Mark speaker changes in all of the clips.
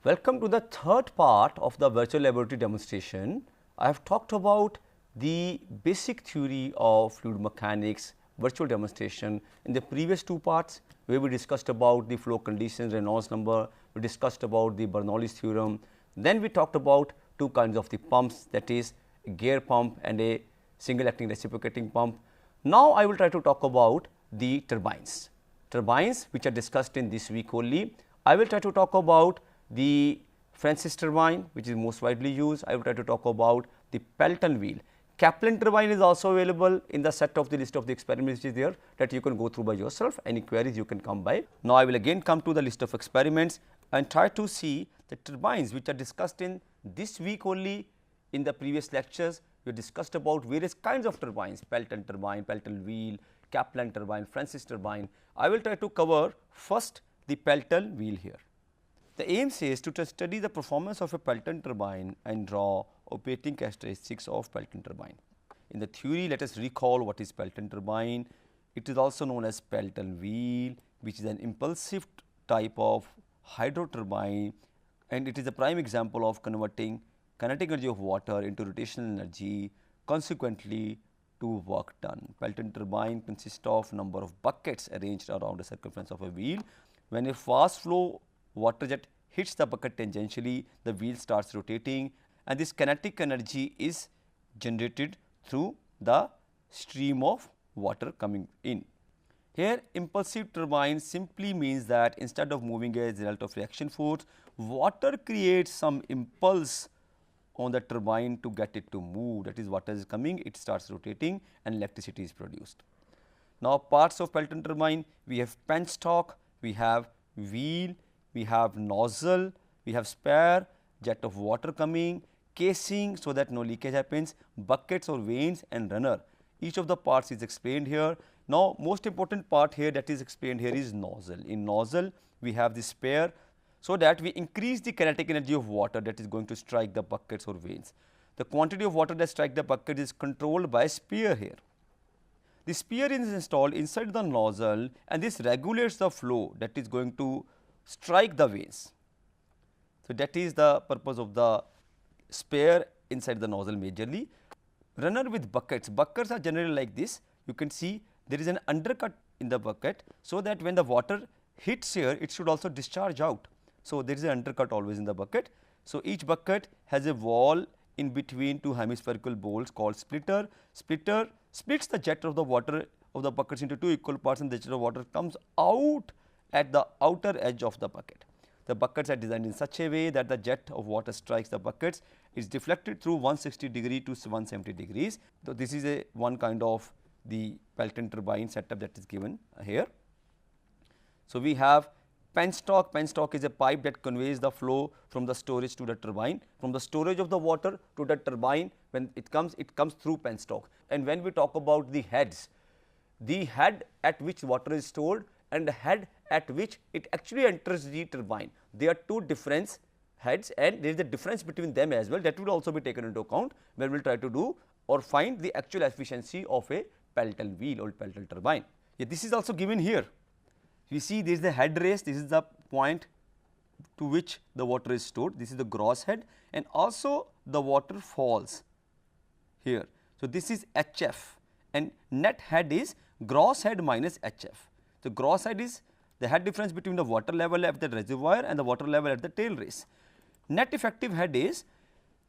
Speaker 1: Welcome to the third part of the virtual laboratory demonstration. I have talked about the basic theory of fluid mechanics virtual demonstration in the previous two parts, where we discussed about the flow conditions, Reynolds number, we discussed about the Bernoulli's theorem. Then we talked about two kinds of the pumps, that is a gear pump and a single acting reciprocating pump. Now, I will try to talk about the turbines. Turbines which are discussed in this week only. I will try to talk about the Francis turbine, which is most widely used. I will try to talk about the Pelton wheel. Kaplan turbine is also available in the set of the list of the experiments which is there, that you can go through by yourself. Any queries you can come by. Now, I will again come to the list of experiments and try to see the turbines which are discussed in this week only. In the previous lectures, we discussed about various kinds of turbines, Pelton turbine, Pelton wheel, Kaplan turbine, Francis turbine. I will try to cover first the Pelton wheel here. The aim says to study the performance of a Pelton turbine and draw operating characteristics of Pelton turbine. In the theory, let us recall what is Pelton turbine. It is also known as Pelton wheel, which is an impulsive type of hydro turbine, and it is a prime example of converting kinetic energy of water into rotational energy, consequently to work done. Pelton turbine consists of number of buckets arranged around the circumference of a wheel. When a fast flow water jet hits the bucket tangentially, the wheel starts rotating, and this kinetic energy is generated through the stream of water coming in. Here, impulsive turbine simply means that instead of moving as a result of reaction force, water creates some impulse on the turbine to get it to move. That is, water is coming, it starts rotating and electricity is produced. Now, parts of Pelton turbine, we have penstock, we have wheel, we have nozzle, we have spare, jet of water coming, casing so that no leakage happens, buckets or vanes and runner. Each of the parts is explained here. Now, most important part here that is explained here is nozzle. In nozzle, we have the spare, so that we increase the kinetic energy of water that is going to strike the buckets or vanes. The quantity of water that strike the bucket is controlled by sphere here. The sphere is installed inside the nozzle, and this regulates the flow that is going to strike the vanes. So, that is the purpose of the sphere inside the nozzle majorly. Runner with buckets, buckets are generally like this. You can see there is an undercut in the bucket, so that when the water hits here, it should also discharge out. So, there is an undercut always in the bucket. So, each bucket has a wall in between two hemispherical bowls called splitter. Splitter splits the jet of the water of the buckets into two equal parts, and the jet of water comes out at the outer edge of the bucket. The buckets are designed in such a way that the jet of water strikes the buckets, is deflected through 160 degree to 170 degrees. So, this is a one kind of the Pelton turbine setup that is given here. So, we have penstock. Penstock is a pipe that conveys the flow from the storage to the turbine, from the storage of the water to the turbine. When it comes through penstock. And when we talk about the heads, the head at which water is stored and the head at which it actually enters the turbine, there are two different heads, and there is a difference between them as well, that will also be taken into account when we will try to do or find the actual efficiency of a Pelton wheel or Pelton turbine. Yeah, this is also given here. We see this is the head race, this is the point to which the water is stored, this is the gross head, and also the water falls here. So, this is HF, and net head is gross head minus HF. So, gross head is the head difference between the water level at the reservoir and the water level at the tail race. Net effective head is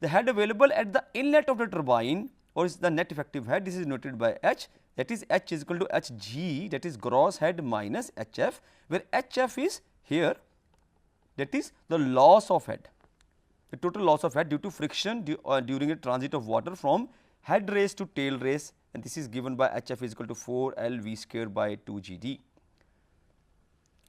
Speaker 1: the head available at the inlet of the turbine, or is the net effective head. This is noted by H, that is H is equal to Hg, that is gross head minus HF, where HF is here, that is the loss of head, the total loss of head due to friction during a transit of water from head race to tail race, and this is given by HF is equal to 4 L V square by 2 GD,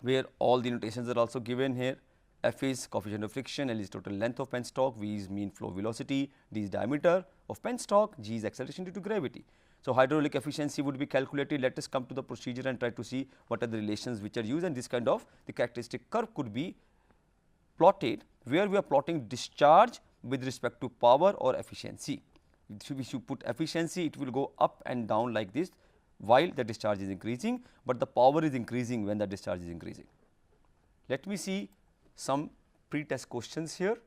Speaker 1: where all the notations are also given here. F is coefficient of friction, L is total length of penstock, V is mean flow velocity, D is diameter of penstock, G is acceleration due to gravity. So, hydraulic efficiency would be calculated. Let us come to the procedure and try to see what are the relations which are used, and this kind of the characteristic curve could be plotted, where we are plotting discharge with respect to power or efficiency. If you put efficiency, it will go up and down like this while the discharge is increasing, but the power is increasing when the discharge is increasing. Let me see some pre-test questions here.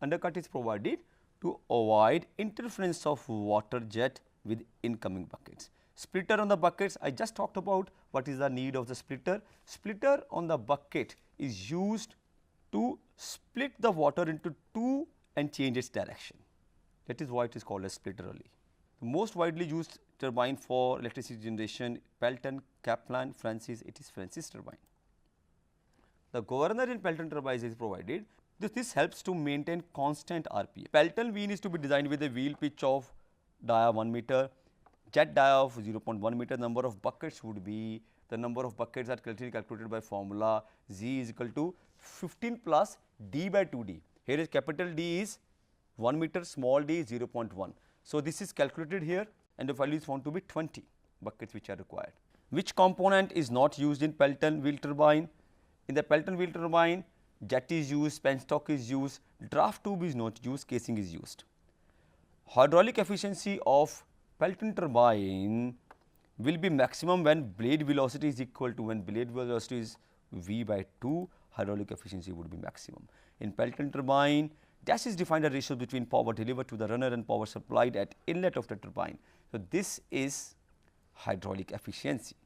Speaker 1: Undercut is provided to avoid interference of water jet with incoming buckets. Splitter on the buckets, I just talked about what is the need of the splitter. Splitter on the bucket is used to split the water into two and change its direction. That is why it is called as splitter only. The most widely used turbine for electricity generation, Pelton, Kaplan, Francis, it is Francis turbine. The governor in Pelton turbines is provided. This helps to maintain constant RPM. Pelton wheel is to be designed with a wheel pitch of dia 1 meter, jet dia of 0.1 meter. Number of buckets would be, the number of buckets are calculated by formula Z is equal to 15 plus D by 2D. Here is capital D is 1 meter, small d is 0.1. So, this is calculated here and the value is found to be 20 buckets which are required. Which component is not used in Pelton wheel turbine? In the Pelton wheel turbine, jet is used, penstock is used, draft tube is not used, casing is used. Hydraulic efficiency of Pelton turbine will be maximum when blade velocity is equal to, when blade velocity is V by 2, hydraulic efficiency would be maximum. In Pelton turbine, dash is defined as ratio between power delivered to the runner and power supplied at inlet of the turbine. So, this is hydraulic efficiency.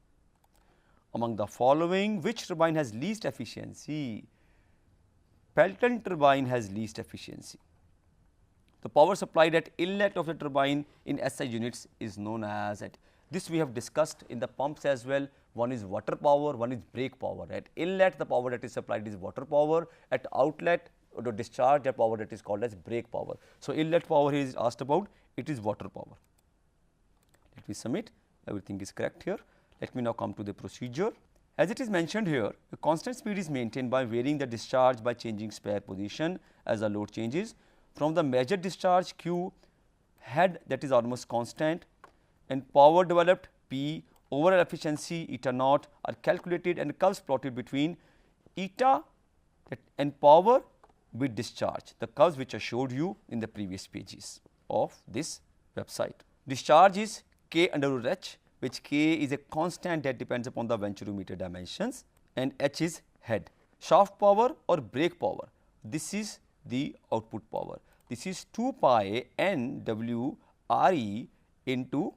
Speaker 1: Among the following, which turbine has least efficiency? Pelton turbine has least efficiency. The power supplied at inlet of the turbine in SI units is known as, at this we have discussed in the pumps as well. One is water power, one is brake power. At inlet, the power that is supplied is water power. At outlet, the discharge, the power that is called as brake power. So, inlet power is asked about, it is water power. Let me submit, everything is correct here. Let me now come to the procedure. As it is mentioned here, a constant speed is maintained by varying the discharge by changing spare position as the load changes. From the measured discharge Q, head that is almost constant, and power developed P, overall efficiency eta naught are calculated and curves plotted between eta and power with discharge, the curves which I showed you in the previous pages of this website. Discharge is K under root H, which K is a constant that depends upon the venturometer dimensions, and H is head. Shaft power or brake power, this is the output power. This is 2 pi N W RE into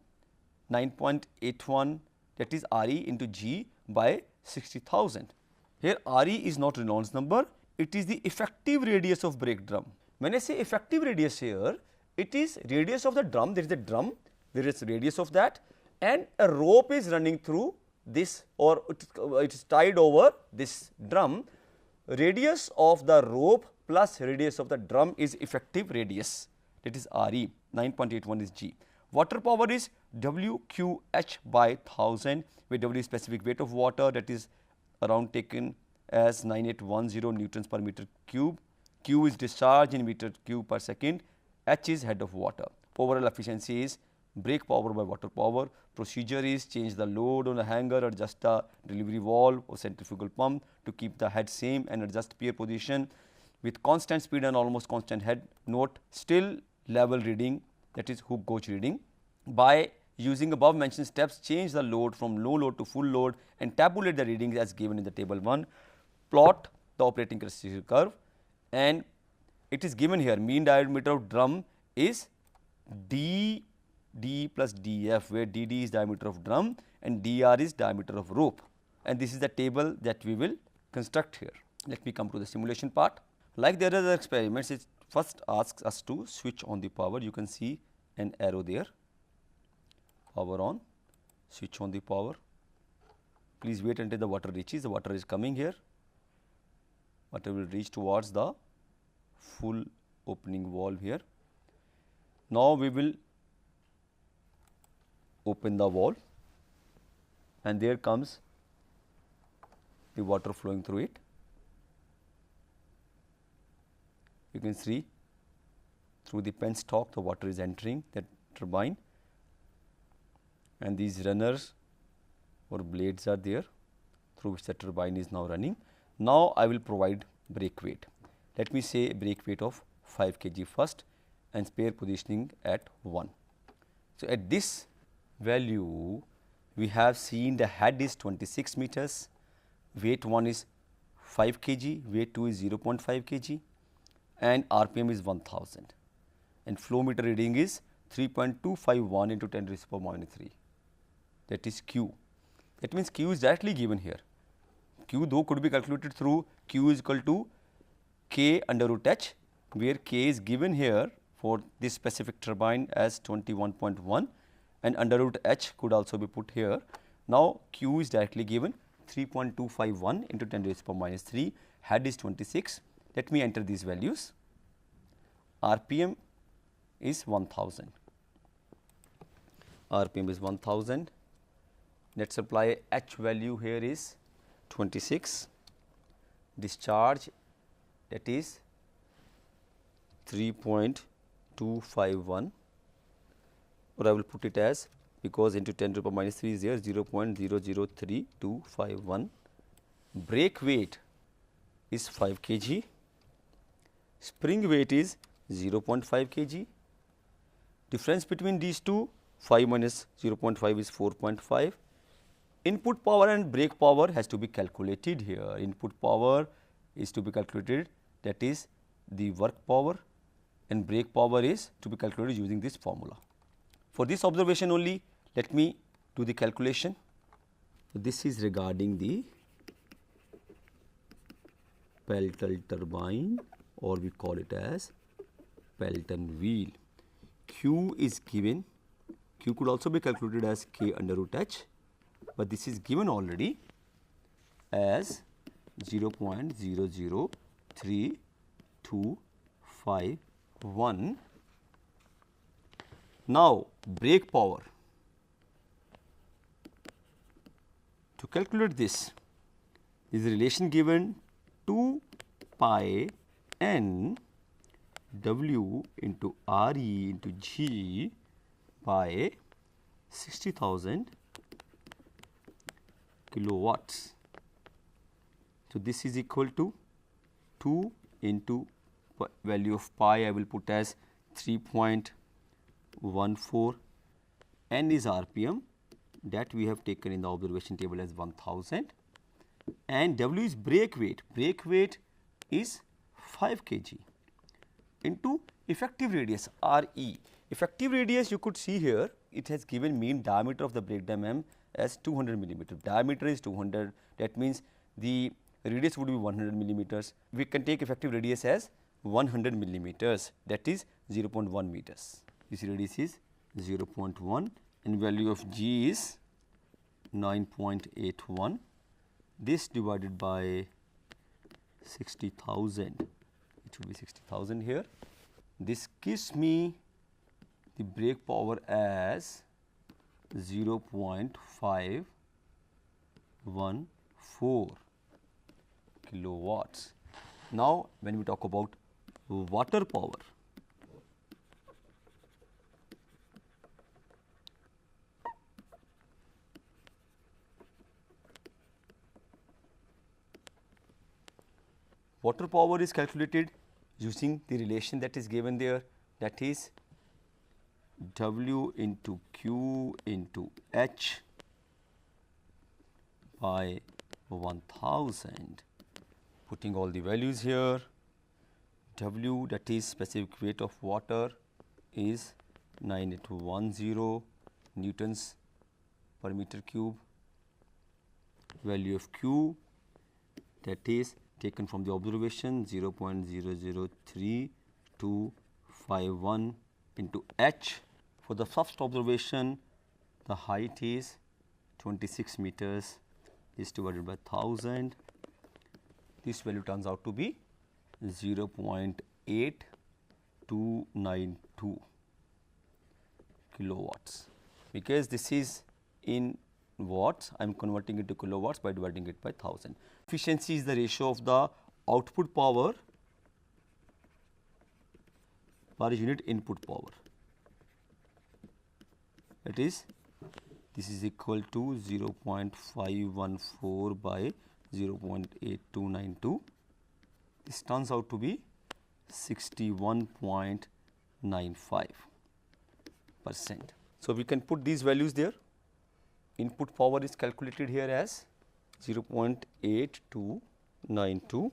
Speaker 1: 9.81, that is RE into G by 60,000. Here RE is not Reynolds number, it is the effective radius of brake drum. When I say effective radius here, it is radius of the drum, there is a drum, there is radius of that, and a rope is running through this, or it is tied over this drum. Radius of the rope plus radius of the drum is effective radius, that is RE, 9.81 is G. Water power is WQH by 1000, where W is specific weight of water, that is around taken as 9810 newtons per meter cube. Q is discharge in meter cube per second, H is head of water. Overall efficiency is brake power by water power. Procedure is change the load on the hanger, adjust the delivery valve or centrifugal pump to keep the head same and adjust pier position with constant speed and almost constant head. Note still level reading, that is hook gauge reading. By using above mentioned steps, change the load from low load to full load and tabulate the readings as given in the table 1. Plot the operating characteristic curve, and it is given here mean diameter of drum is D plus DF, where DD is diameter of drum and DR is diameter of rope, and this is the table that we will construct here. Let me come to the simulation part. Like the other experiments, it first asks us to switch on the power. You can see an arrow there, power on, switch on the power. Please wait until the water reaches, the water is coming here, water will reach towards the full opening valve here. Now, we will open the valve and there comes the water flowing through it. You can see through the penstock the water is entering that turbine, and these runners or blades are there through which the turbine is now running. Now, I will provide brake weight. Let me say brake weight of 5 kg first and spare positioning at 1. So, at this value we have seen the head is 26 meters, weight 1 is 5 kg, weight 2 is 0.5 kg and RPM is 1000 and flow meter reading is 3.251 into 10 raised to the power -3, that is Q. That means Q is directly given here. Q though could be calculated through Q is equal to K under root H, where K is given here for this specific turbine as 21.1 and under root H could also be put here. Now, Q is directly given 3.251 into 10 raised to the power -3, head is 26. Let me enter these values. RPM is 1000. RPM is 1000. Let us apply H value here is 26. Discharge, that is 3.251, or I will put it as, because into 10 to the power -3 is there, 0.003251. Brake weight is 5 kg. Spring weight is 0.5 kg. Difference between these two, 5 minus 0.5 is 4.5. Input power and brake power has to be calculated here. Input power is to be calculated, that is the work power, and brake power is to be calculated using this formula. For this observation only, let me do the calculation. This is regarding the Pelton turbine, or we call it as Pelton wheel. Q is given, Q could also be calculated as K under root H, but this is given already as 0.003251. Now, brake power. To calculate this, is the relation given 2 pi n W into RE into G by 60,000 kilowatts. So, this is equal to 2 into value of pi I will put as 3.14, n is RPM that we have taken in the observation table as 1000, and W is brake weight. Brake weight is 5 kg into effective radius RE. Effective radius you could see here, it has given mean diameter of the brake dam M as 200 millimeter. Diameter is 200, that means the radius would be 100 millimeters. We can take effective radius as 100 millimeters, that is 0.1 meters. This radius is 0.1 and value of G is 9.81. This divided by 60,000, it should be 60,000 here. This gives me the brake power as 0.514 kilowatts. Now, when we talk about water power, water power is calculated using the relation that is given there, that is W into Q into H by 1000. Putting all the values here, W, that is specific weight of water, is 9810 newtons per meter cube. Value of Q, that is taken from the observation, 0.003251 into H. For the first observation, the height is 26 meters, is divided by 1000. This value turns out to be 0.8292 kilowatts. Because this is in watts, I am converting it to kilowatts by dividing it by 1000. Efficiency is the ratio of the output power per unit input power. That is, this is equal to 0.514 by 0.8292. This turns out to be 61.95%. So, we can put these values there. Input power is calculated here as 0.8292,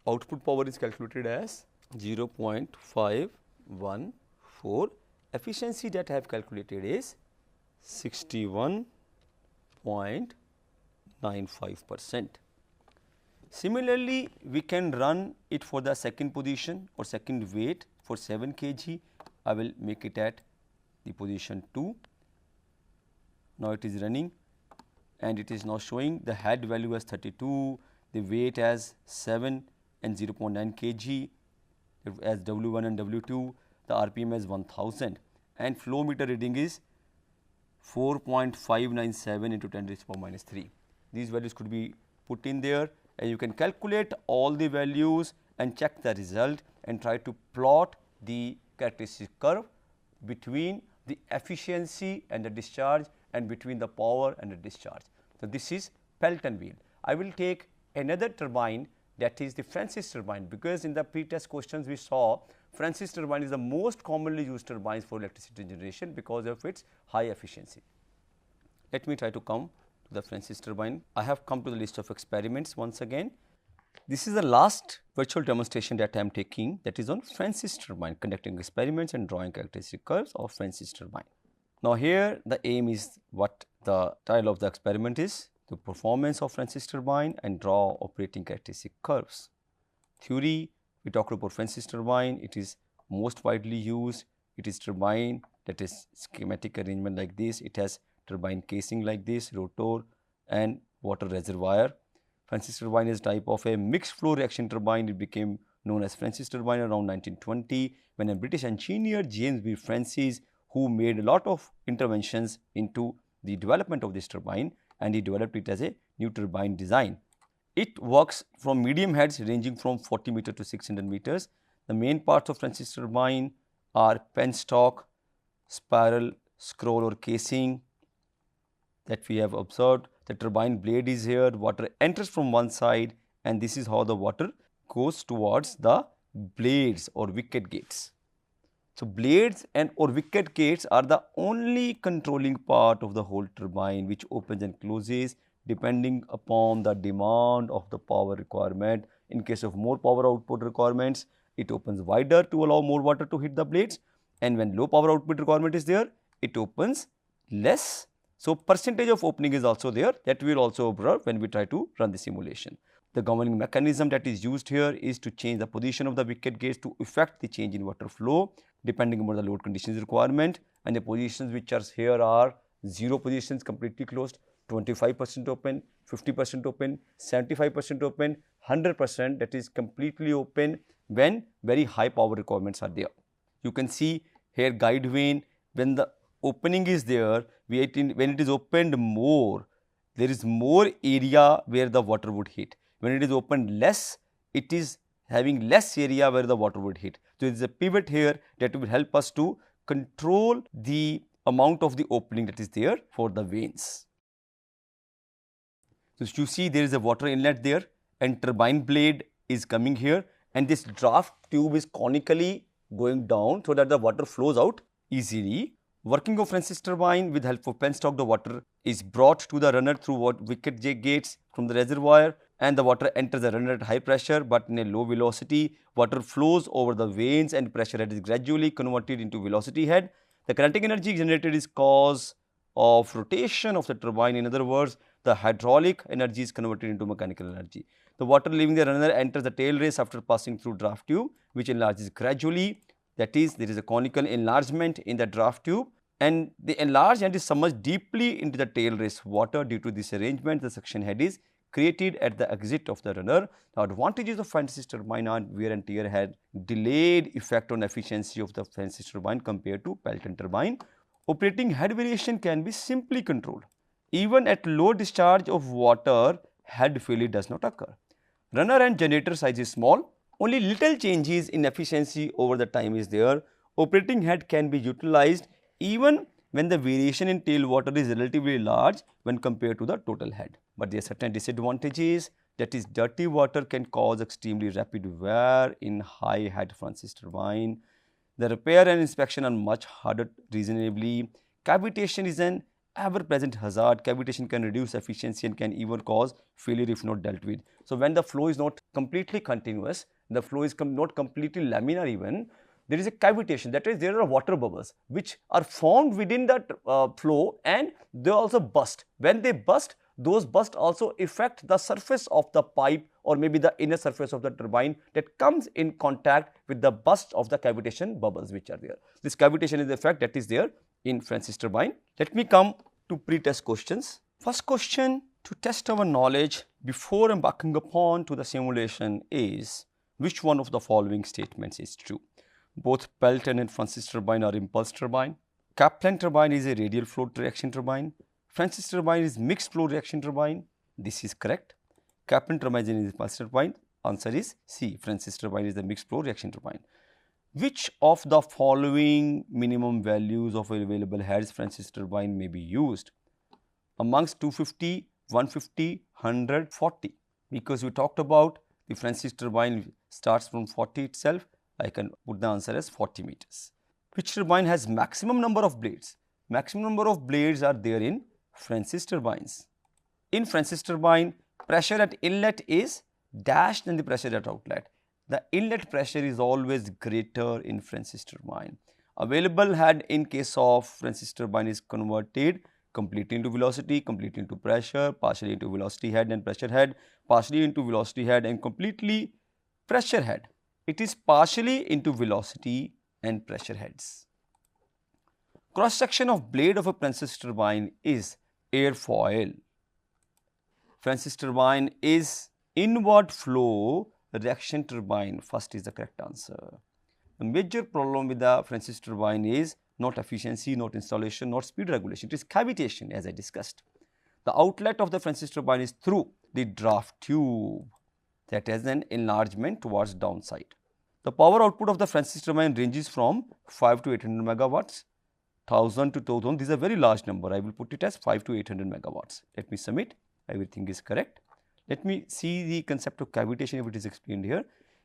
Speaker 1: output power is calculated as 0.514, efficiency that I have calculated is 61.95%. Similarly, we can run it for the second position or second weight for 7 kg. I will make it at the position 2. Now, it is running and it is now showing the head value as 32, the weight as 7 and 0.9 kg as W1 and W2, the RPM as 1000 and flow meter reading is 4.597 into 10 raised to the power minus 3. These values could be put in there and you can calculate all the values and check the result and try to plot the characteristic curve between the efficiency and the discharge and between the power and the discharge. So, this is Pelton wheel. I will take another turbine, that is the Francis turbine, because in the pre-test questions we saw Francis turbine is the most commonly used turbines for electricity generation because of its high efficiency. Let me try to come to the Francis turbine. I have come to the list of experiments once again. This is the last virtual demonstration that I am taking, that is on Francis turbine, conducting experiments and drawing characteristic curves of Francis turbine. Now, here the aim is what the title of the experiment is, the performance of Francis turbine and draw operating characteristic curves. Theory, we talked about Francis turbine, it is most widely used, it is turbine that is schematic arrangement like this, it has turbine casing like this, rotor and water reservoir. Francis turbine is type of a mixed flow reaction turbine. It became known as Francis turbine around 1920 when a British engineer James B. Francis, who made a lot of interventions into the development of this turbine and he developed it as a new turbine design. It works from medium heads ranging from 40 meter to 600 meters. The main parts of Francis turbine are penstock, spiral, scroll or casing that we have observed. The turbine blade is here, water enters from one side and this is how the water goes towards the blades or wicket gates. So, blades and or wicket gates are the only controlling part of the whole turbine which opens and closes depending upon the demand of the power requirement. In case of more power output requirements, it opens wider to allow more water to hit the blades, and when low power output requirement is there, it opens less. So, percentage of opening is also there, that we will also observe when we try to run the simulation. The governing mechanism that is used here is to change the position of the wicket gates to effect the change in water flow depending upon the load conditions requirement, and the positions which are here are 0 positions completely closed, 25% open, 50% open, 75% open, 100% that is completely open when very high power requirements are there. You can see here guide vane, when the opening is there, when it is opened more, there is more area where the water would hit. When it is opened less, it is having less area where the water would hit. So, there is a pivot here that will help us to control the amount of the opening that is there for the vanes. So, you see there is a water inlet there and turbine blade is coming here and this draft tube is conically going down so that the water flows out easily. Working of Francis turbine with help of penstock, the water is brought to the runner through wicket gates from the reservoir and the water enters the runner at high pressure, but in a low velocity. Water flows over the vanes and pressure head is gradually converted into velocity head. The kinetic energy generated is cause of rotation of the turbine. In other words, the hydraulic energy is converted into mechanical energy. The water leaving the runner enters the tail race after passing through draft tube, which enlarges gradually. That is, there is a conical enlargement in the draft tube and the enlarged end is submerged deeply into the tail race water. Due to this arrangement, the suction head is created at the exit of the runner. The advantages of Francis turbine are wear and tear had delayed effect on efficiency of the Francis turbine compared to Pelton turbine. Operating head variation can be simply controlled. Even at low discharge of water, head failure does not occur. Runner and generator size is small. Only little changes in efficiency over the time is there. Operating head can be utilized even when the variation in tail water is relatively large when compared to the total head. But there are certain disadvantages. that is dirty water can cause extremely rapid wear in high head Francis turbine. The repair and inspection are much harder reasonably. Cavitation is an ever-present hazard. Cavitation can reduce efficiency and can even cause failure if not dealt with. So, when the flow is not completely continuous, the flow is not completely laminar even, there is a cavitation, that is there are water bubbles which are formed within that flow and they also burst. When they burst, those bursts also affect the surface of the pipe or maybe the inner surface of the turbine that comes in contact with the burst of the cavitation bubbles which are there. This cavitation is the effect that is there in Francis turbine. Let me come to pre-test questions. First question to test our knowledge before embarking upon to the simulation is, which one of the following statements is true? Both Pelton and Francis turbine are impulse turbine. Kaplan turbine is a radial flow reaction turbine. Francis turbine is mixed flow reaction turbine. This is correct. Kaplan turbine is an impulse turbine. Answer is C. Francis turbine is the mixed flow reaction turbine. Which of the following minimum values of available heads Francis turbine may be used? Amongst 250, 150, 100, 40. Because we talked about the Francis turbine starts from 40 itself, I can put the answer as 40 meters. Which turbine has maximum number of blades? Maximum number of blades are there in Francis turbines. In Francis turbine, pressure at inlet is dash than the pressure at outlet. The inlet pressure is always greater in Francis turbine. Available head in case of Francis turbine is converted completely into velocity, completely into pressure, partially into velocity head and pressure head, partially into velocity head and completely pressure head. It is partially into velocity and pressure heads. Cross section of blade of a Francis turbine is airfoil. Francis turbine is inward flow reaction turbine. First is the correct answer. The major problem with the Francis turbine is not efficiency, not installation, not speed regulation. It is cavitation as I discussed. The outlet of the Francis turbine is through the draft tube that has an enlargement towards downside. The power output of the Francis turbine ranges from 5 to 800 megawatts, 1000 to 2000. This is a very large number. I will put it as 5 to 800 megawatts. Let me submit. Everything is correct. Let me see the concept of cavitation if it is explained here.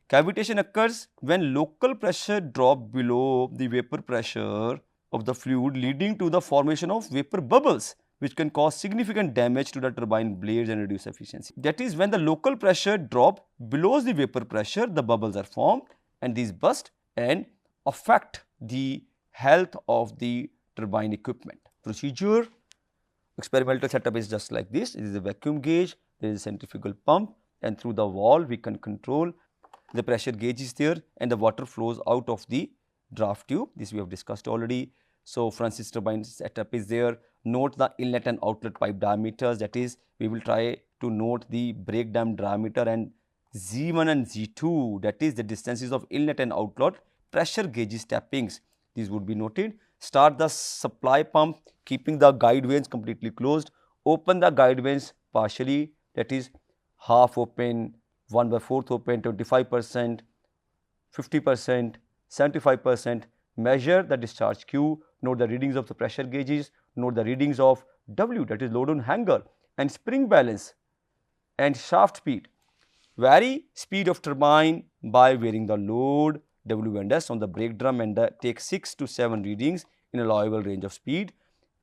Speaker 1: Cavitation occurs when local pressure drop below the vapor pressure of the fluid, leading to the formation of vapor bubbles which can cause significant damage to the turbine blades and reduce efficiency. That is, when the local pressure drop below the vapor pressure, the bubbles are formed and these burst and affect the health of the turbine equipment. Procedure: experimental setup is just like this. It is a vacuum gauge, there is a centrifugal pump, and through the valve we can control the pressure gauge is there and the water flows out of the draft tube. This we have discussed already. So, Francis turbine setup is there. Note the inlet and outlet pipe diameters, that is we will try to note the breakdown diameter and Z1 and Z2, that is the distances of inlet and outlet pressure gauges tappings. These would be noted. Start the supply pump keeping the guide vanes completely closed. Open the guide vanes partially, that is half open, 1/4 open, 25%, 50%, 75%. Measure the discharge Q, note the readings of the pressure gauges, note the readings of W, that is load on hanger, and spring balance and shaft speed. Vary speed of turbine by varying the load W and S on the brake drum and take 6 to 7 readings in a allowable range of speed.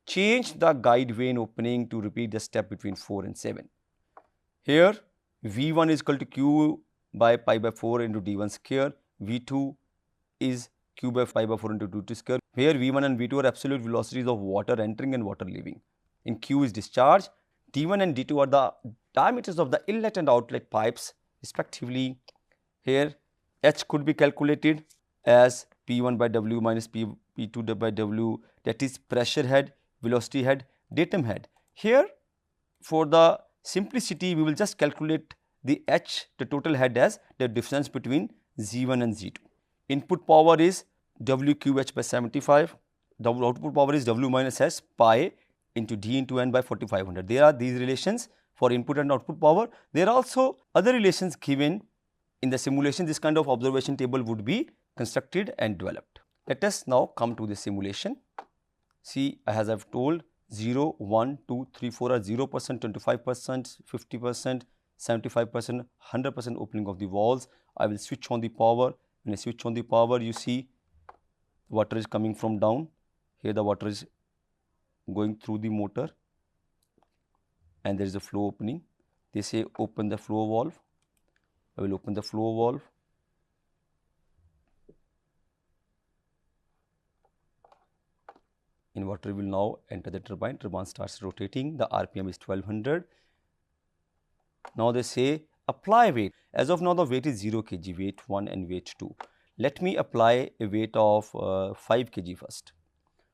Speaker 1: Change the guide vane opening to repeat the step between 4 and 7. Here V1 is equal to Q by pi by 4 into D1 square, V2 is Q by pi by 4 into D2 square. Here V1 and V2 are absolute velocities of water entering and water leaving. In Q is discharge, D1 and D2 are the diameters of the inlet and outlet pipes respectively. Here H could be calculated as P1 by W minus P2 by W, that is pressure head, velocity head, datum head. Here for the simplicity we will just calculate the H, the total head, as the difference between Z1 and Z2. Input power is WQH by 75, output power is W minus S pi into D into N by 4500. There are these relations for input and output power. There are also other relations given in the simulation. This kind of observation table would be constructed and developed. Let us now come to the simulation. See, as I have told, 0, 1, 2, 3, 4 are 0%, 25%, 50%, 75%, 100% opening of the valves. I will switch on the power. When I switch on the power, you see water is coming from down. Here the water is going through the motor and there is a flow opening. They say open the flow valve. I will open the flow valve. And water will now enter the turbine. Turbine starts rotating. The RPM is 1200. Now they say apply weight. As of now, the weight is 0 kg, weight 1 and weight 2. Let me apply a weight of 5 kg first.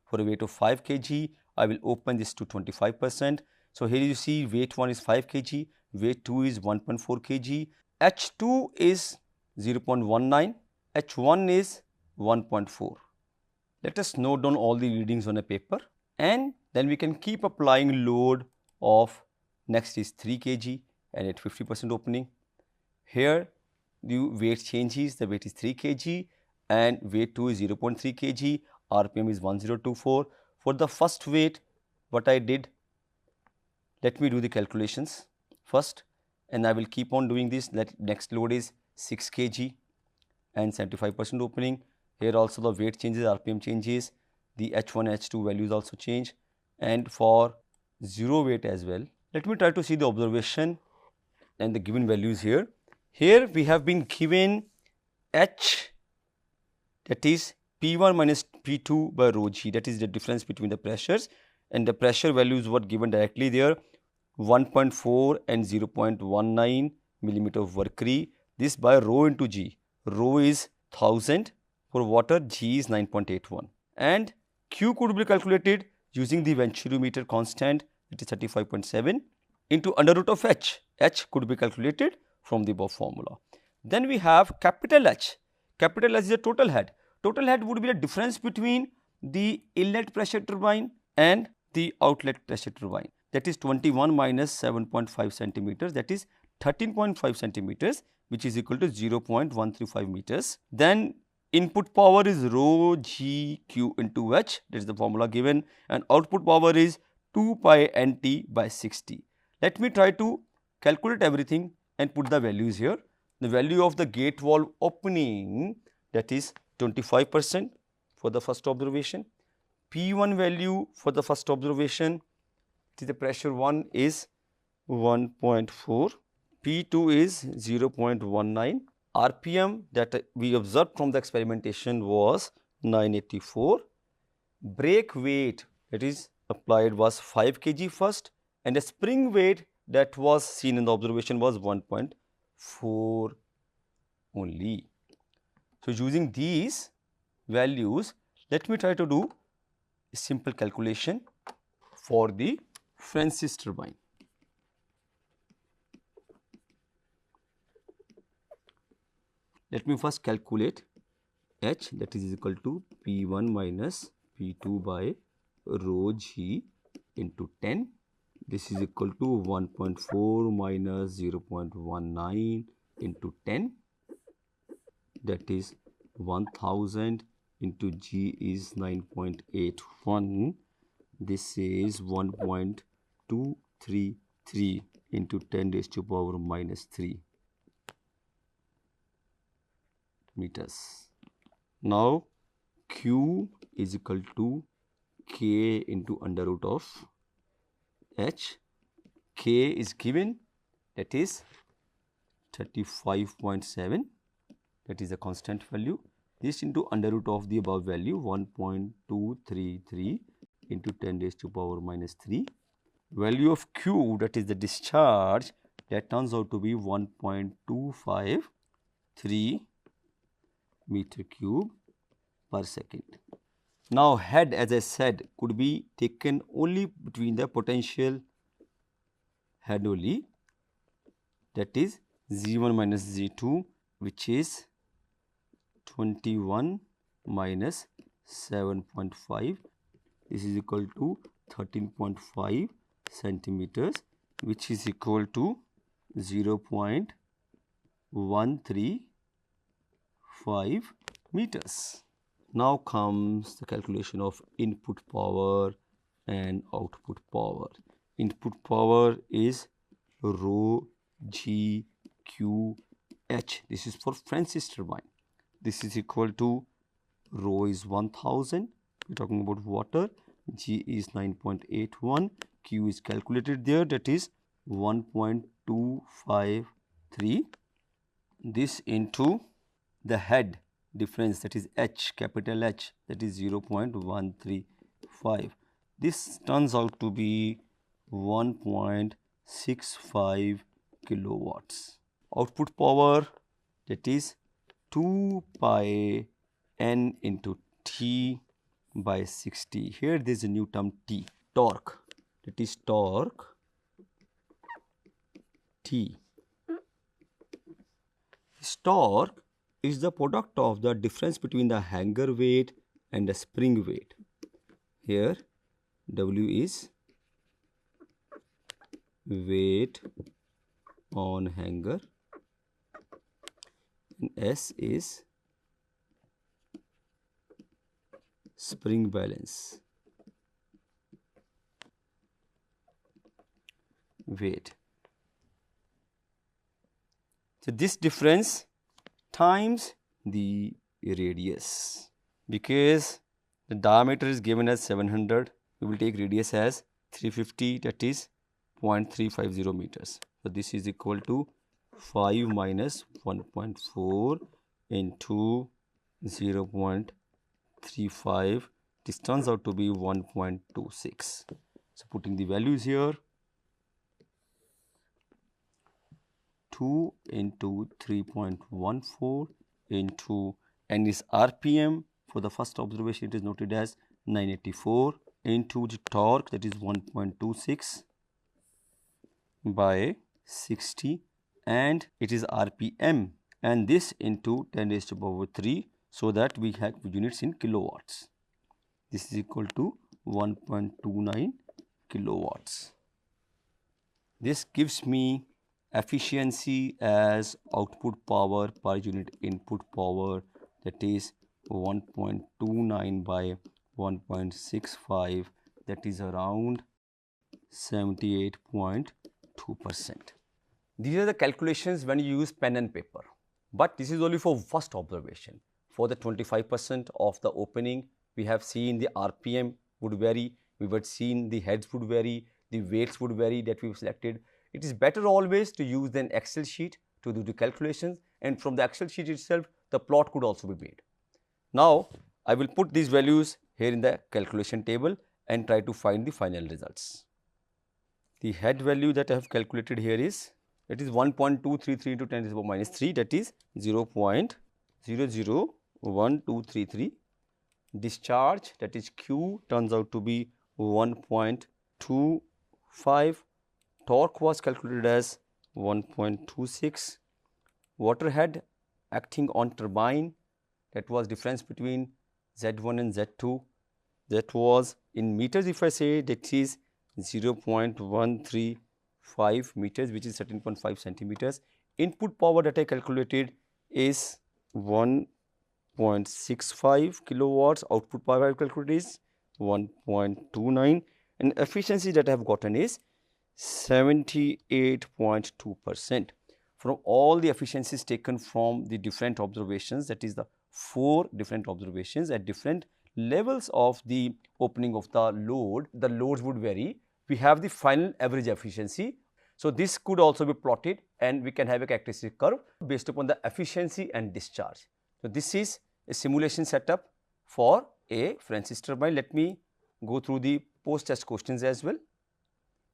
Speaker 1: For a weight of 5 kg, I will open this to 25%. So here you see weight 1 is 5 kg, weight 2 is 1.4 kg, H2 is 0.19, H1 is 1.4. Let us note down all the readings on a paper and then we can keep applying load of next is 3 kg and at 50% opening. Here the weight changes, the weight is 3 kg and weight 2 is 0.3 kg, RPM is 1024. For the first weight, what I did, let me do the calculations first and I will keep on doing this. Next load is 6 kg and 75% opening. Here also the weight changes, RPM changes, the H1, H2 values also change, and for 0 weight as well. Let me try to see the observation and the given values here. Here we have been given H, that is P1 minus P2 by rho g, that is the difference between the pressures, and the pressure values were given directly there, 1.4 and 0.19 millimeter of mercury. This by rho into g. Rho is 1000. For water, G is 9.81 and Q could be calculated using the venturimeter constant, it is 35.7 into under root of H. H could be calculated from the above formula. Then we have capital H. Capital H is a total head. Total head would be the difference between the inlet pressure turbine and the outlet pressure turbine. That is 21 minus 7.5 centimeters, that is 13.5 centimeters, which is equal to 0.135 meters. Then input power is rho g q into h, that is the formula given, and output power is 2 pi nt by 60. Let me try to calculate everything and put the values here. The value of the gate valve opening, that is 25% for the first observation. P1 value for the first observation, the pressure 1 is 1.4, P2 is 0.19. RPM that we observed from the experimentation was 984. Brake weight that is applied was 5 kg first and the spring weight that was seen in the observation was 1.4 only. So, using these values, let me try to do a simple calculation for the Francis turbine. Let me first calculate H, that is equal to P1 minus P2 by rho g into 10. This is equal to 1.4 minus 0.19 into 10, that is 1000 into g is 9.81. This is 1.233 into 10 raised to power minus 3 meters. Now Q is equal to K into under root of H. K is given, that is 35.7, that is a constant value. This into under root of the above value 1.233 into 10 raised to power minus 3. Value of Q, that is the discharge, that turns out to be 1.253 meter cube per second. Now head, as I said, could be taken only between the potential head only, that is Z1 minus Z2, which is 21 minus 7.5. This is equal to 13.5 centimeters, which is equal to 0.135 meters. Now comes the calculation of input power and output power. Input power is rho GQH. This is for Francis turbine. This is equal to rho is 1000. We are talking about water. G is 9.81. Q is calculated there, that is 1.253. This into the head difference, that is H, capital H, that is 0.135. This turns out to be 1.65 kilowatts. Output power, that is 2 pi n into T by 60. Here there is a new term T, torque, that is torque T. This torque is the product of the difference between the hanger weight and the spring weight. Here W is weight on hanger and S is spring balance weight. So this difference times the radius, because the diameter is given as 700, we will take radius as 350, that is 0.350 meters. So this is equal to 5 minus 1.4 into 0.35. This turns out to be 1.26. So putting the values here, 2 into 3.14 into n is RPM. For the first observation, it is noted as 984 into the torque, that is 1.26 by 60, and it is RPM, and this into 10 raised to power 3, so that we have units in kilowatts. This is equal to 1.29 kilowatts. This gives me efficiency as output power per unit input power, that is 1.29 by 1.65, that is around 78.2%. These are the calculations when you use pen and paper, but this is only for first observation. For the 25% of the opening, we have seen the RPM would vary, we have seen the heads would vary, the weights would vary that we have selected. It is better always to use an Excel sheet to do the calculations, and from the Excel sheet itself the plot could also be made. Now I will put these values here in the calculation table and try to find the final results. The head value that I have calculated here is, it is 1.233 into 10 to the power minus 3, that is 0.001233. Discharge, that is Q, turns out to be 1.25. Torque was calculated as 1.26. Water head acting on turbine, that was difference between Z1 and Z2, that was in meters. If I say, that is 0.135 meters, which is 13.5 centimeters. Input power that I calculated is 1.65 kilowatts. Output power I calculated is 1.29, and efficiency that I have gotten is 78.2%. From all the efficiencies taken from the different observations, that is the 4 different observations at different levels of the opening of the loads would vary. We have the final average efficiency. So this could also be plotted, and we can have a characteristic curve based upon the efficiency and discharge. So this is a simulation setup for a Francis turbine. Let me go through the post-test questions as well.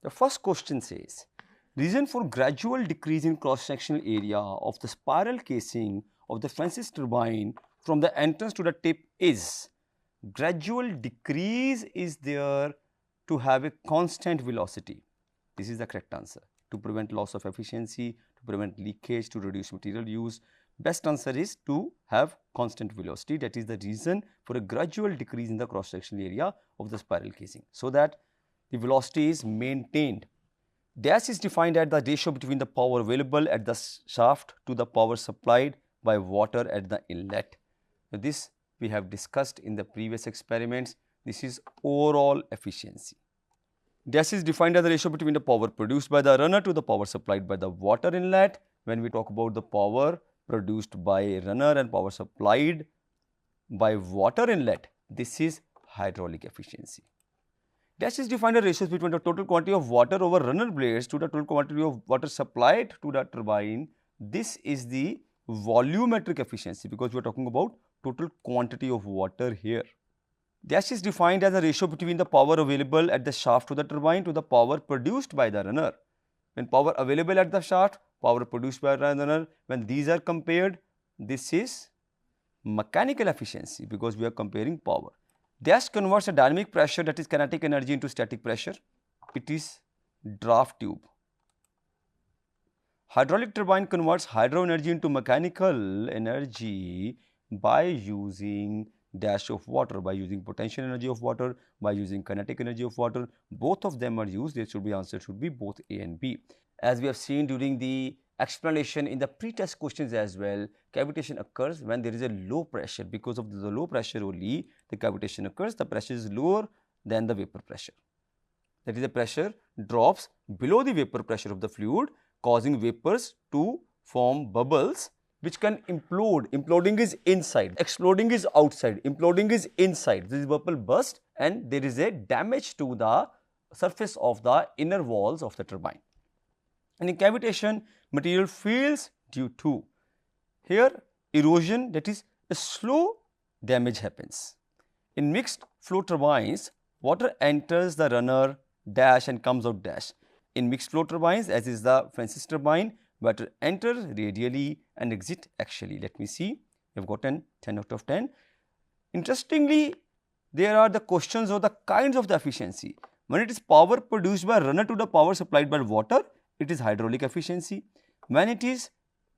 Speaker 1: The first question says, reason for gradual decrease in cross-sectional area of the spiral casing of the Francis turbine from the entrance to the tip is, gradual decrease is there to have a constant velocity. This is the correct answer. To prevent loss of efficiency, to prevent leakage, to reduce material use, best answer is to have constant velocity. That is the reason for a gradual decrease in the cross-sectional area of the spiral casing, so that the velocity is maintained. Dash is defined as the ratio between the power available at the shaft to the power supplied by water at the inlet. Now, this we have discussed in the previous experiments. This is overall efficiency. Dash is defined as the ratio between the power produced by the runner to the power supplied by the water inlet. When we talk about the power produced by runner and power supplied by water inlet, this is hydraulic efficiency. Dash is defined as ratios between the total quantity of water over runner blades to the total quantity of water supplied to the turbine. This is the volumetric efficiency, because we are talking about total quantity of water here. Dash is defined as a ratio between the power available at the shaft to the turbine to the power produced by the runner. When power available at the shaft, power produced by the runner, when these are compared, this is mechanical efficiency, because we are comparing power. Dash converts a dynamic pressure, that is kinetic energy, into static pressure. It is draft tube. Hydraulic turbine converts hydro energy into mechanical energy by using dash of water, by using potential energy of water, by using kinetic energy of water. Both of them are used. There should be answer should be both A and B. As we have seen during the explanation in the pre-test questions as well, cavitation occurs when there is a low pressure. Because of the low pressure only the cavitation occurs. The pressure is lower than the vapor pressure. That is, the pressure drops below the vapor pressure of the fluid, causing vapors to form bubbles which can implode. Imploding is inside, exploding is outside, imploding is inside. This bubble burst and there is a damage to the surface of the inner walls of the turbine. And in cavitation, material fails due to here erosion, that is a slow damage happens. In mixed flow turbines, water enters the runner dash and comes out dash. In mixed flow turbines, as is the Francis turbine, water enter radially and exit axially. Let me see, we have gotten 10 out of 10. Interestingly, there are the questions of the kinds of the efficiency. When it is power produced by runner to the power supplied by water, it is hydraulic efficiency. When it is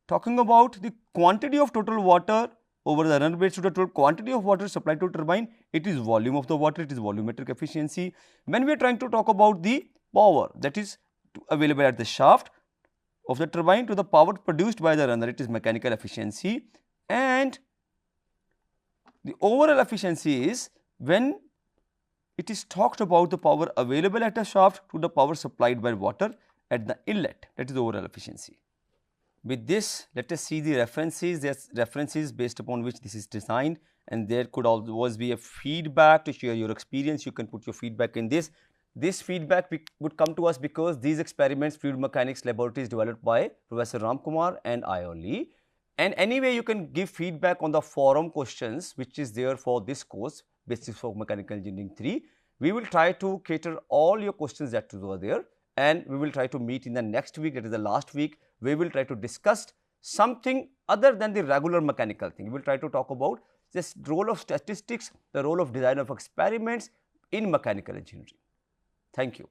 Speaker 1: talking about the quantity of total water over the runner blades to the total quantity of water supplied to turbine, it is volume of the water, it is volumetric efficiency. When we are trying to talk about the power that is available at the shaft of the turbine to the power produced by the runner, it is mechanical efficiency. And the overall efficiency is when it is talked about the power available at the shaft to the power supplied by water at the inlet, that is the overall efficiency. With this, let us see the references. There are references based upon which this is designed, and there could always be a feedback to share your experience. You can put your feedback in this. This feedback would come to us because these experiments, fluid mechanics laboratory is developed by Professor Ramkumar and I only. And anyway, you can give feedback on the forum questions which is there for this course, Basics of Mechanical Engineering 3. We will try to cater all your questions that were there, and we will try to meet in the next week, that is the last week. We will try to discuss something other than the regular mechanical thing. We will try to talk about this role of statistics, the role of design of experiments in mechanical engineering. Thank you.